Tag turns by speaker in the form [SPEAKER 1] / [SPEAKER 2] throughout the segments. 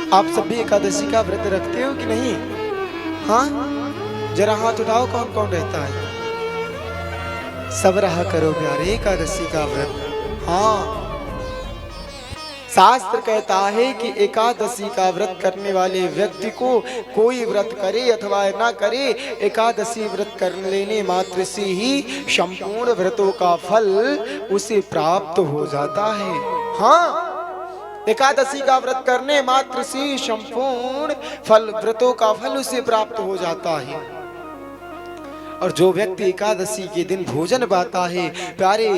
[SPEAKER 1] आप सभी एकादशी का व्रत रखते हो कि नहीं? हाँ, जरा हाथ उठाओ, कौन कौन रहता है? सब रहा करो प्यारे एकादशी का व्रत। हाँ, शास्त्र कहता है कि एकादशी का व्रत करने वाले व्यक्ति को कोई व्रत करे अथवा ना करे, एकादशी व्रत कर लेने मात्र से ही संपूर्ण व्रतों का फल उसे प्राप्त हो जाता है। हाँ, एकादशी का व्रत करने मात्र से संपूर्ण व्रतों का फल उसे प्राप्त हो जाता है। और जो व्यक्ति एकादशी के दिन भोजन पाता है, प्यारे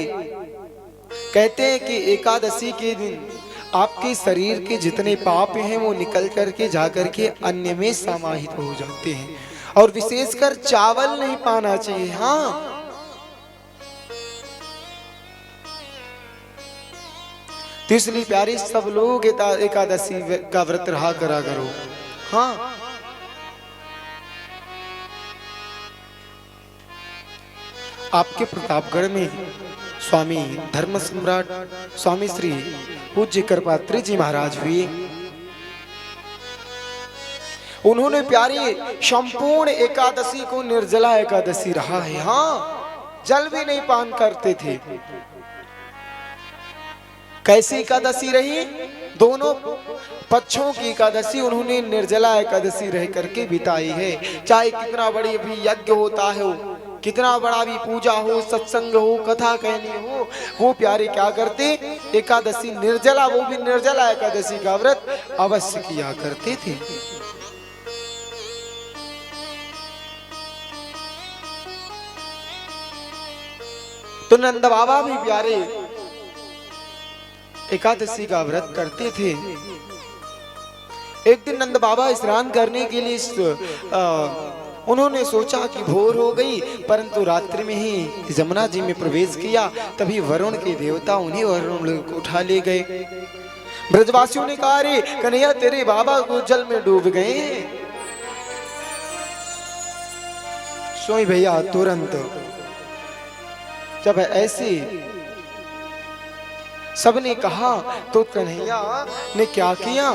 [SPEAKER 1] कहते हैं कि एकादशी के दिन आपके शरीर के जितने पाप हैं वो निकल करके जाकर के अन्न में समाहित हो जाते हैं। और विशेषकर चावल नहीं पाना चाहिए। हाँ, तो इसलिए प्यारे सब लोग एकादशी का व्रत रहा करा करो। हाँ, आपके प्रतापगढ़ में स्वामी धर्म सम्राट स्वामी श्री पूज्य कृपात्री जी महाराज हुए। उन्होंने प्यारे संपूर्ण एकादशी को निर्जला एकादशी रहा है। हाँ, जल भी नहीं पान करते थे। कैसी एकादशी रही? दोनों पक्षों की एकादशी उन्होंने निर्जला एकादशी रह करके बिताई है। चाहे कितना बड़ी भी यज्ञ होता है, कितना बड़ा भी पूजा हो, सत्संग हो, कथा कहनी हो, वो प्यारे क्या करते? एकादशी निर्जला, वो भी निर्जला एकादशी का व्रत अवश्य किया करते थे। तो नंद बाबा भी प्यारे एकादशी का व्रत करते थे। एक दिन नंद बाबा स्नान करने के लिए उन्होंने सोचा कि भोर हो गई, परंतु रात्रि में ही जमुना जी में प्रवेश किया। तभी वरुण के देवता उन्हीं वरुण को उठा ले गए। ब्रजवासियों ने कहा, अरे कन्हैया, तेरे बाबा को जल में डूब गए। सोई भैया तुरंत जब ऐसे सबने कहा तो कन्हैया ने क्या किया?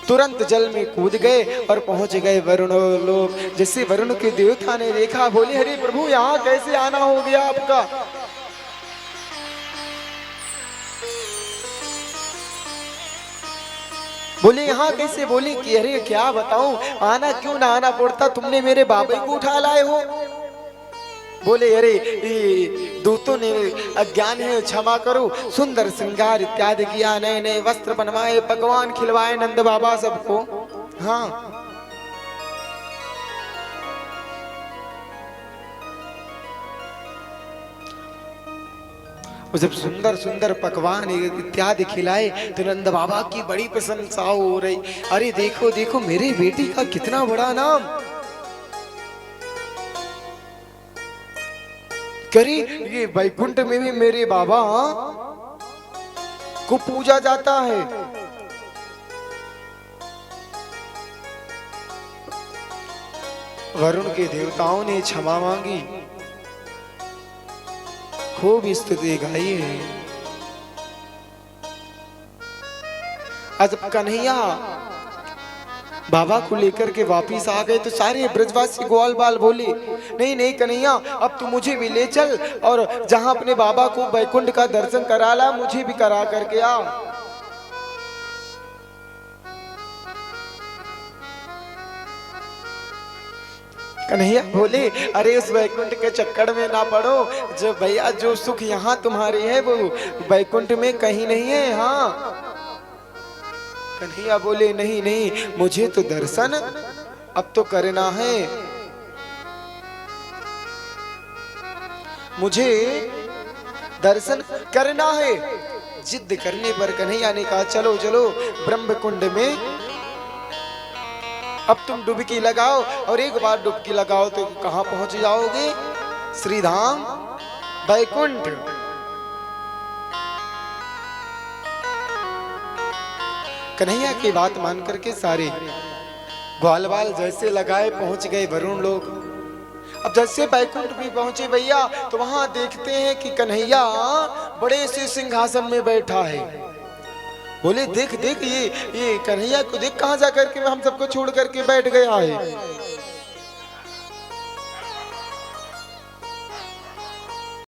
[SPEAKER 1] तुरंत जल में कूद गए और पहुंच गए वरुण लोक। जिससे वरुण के देवता ने देखा, बोले, अरे प्रभु, यहाँ कैसे आना हो गया आपका? बोले, यहाँ कैसे? बोले कि अरे क्या बताऊं, आना क्यों ना आना पड़ता, तुमने मेरे बाबा को उठा लाए हो। बोले, अरे दूतों ने अज्ञान है, क्षमा करो। सुंदर श्रृंगार इत्यादि किया, नए नए वस्त्र बनवाए, पकवान खिलवाए नंद बाबा सबको। हाँ, जब सुंदर सुंदर पकवान इत्यादि खिलाए तो नंद बाबा की बड़ी प्रशंसा हो रही। अरे देखो देखो, मेरे बेटे का कितना बड़ा नाम। करी ये वैकुंठ में भी मेरे बाबा को पूजा जाता है। वरुण के देवताओं ने क्षमा मांगी, खूब स्तुति गाई है। आज कन्हैया बाबा को लेकर के वापिस आ गए तो सारे ब्रजवासी ग्वाल बाल बोले, नहीं नहीं कन्हैया, अब तू मुझे भी ले चल और जहां अपने बाबा को वैकुंठ का दर्शन करा ला, मुझे भी करा करके आ। कन्हैया बोले, अरे उस वैकुंठ के चक्कर में ना पड़ो, जो भैया जो सुख यहाँ तुम्हारे है वो वैकुंठ में कहीं नहीं है। हाँ, कन्हैया बोले, नहीं नहीं, मुझे तो दर्शन अब तो करना है, मुझे दर्शन करना है। जिद करने पर कन्हैया ने कहा, चलो चलो ब्रह्म कुंड में अब तुम डुबकी लगाओ, और एक बार डुबकी लगाओ तो कहां पहुंच जाओगे? श्रीधाम वैकुंठ। कन्हैया की बात मान करके सारे ग्वाल बाल जैसे लगाए पहुंच गए वरुण लोग। अब जैसे बैकुंठ भी पहुंचे भैया, तो वहां देखते हैं कि कन्हैया बड़े से सिंहासन में बैठा है बोले देख देख ये कन्हैया को देख, कहाँ जा करके हम सबको छोड़ करके बैठ गया है।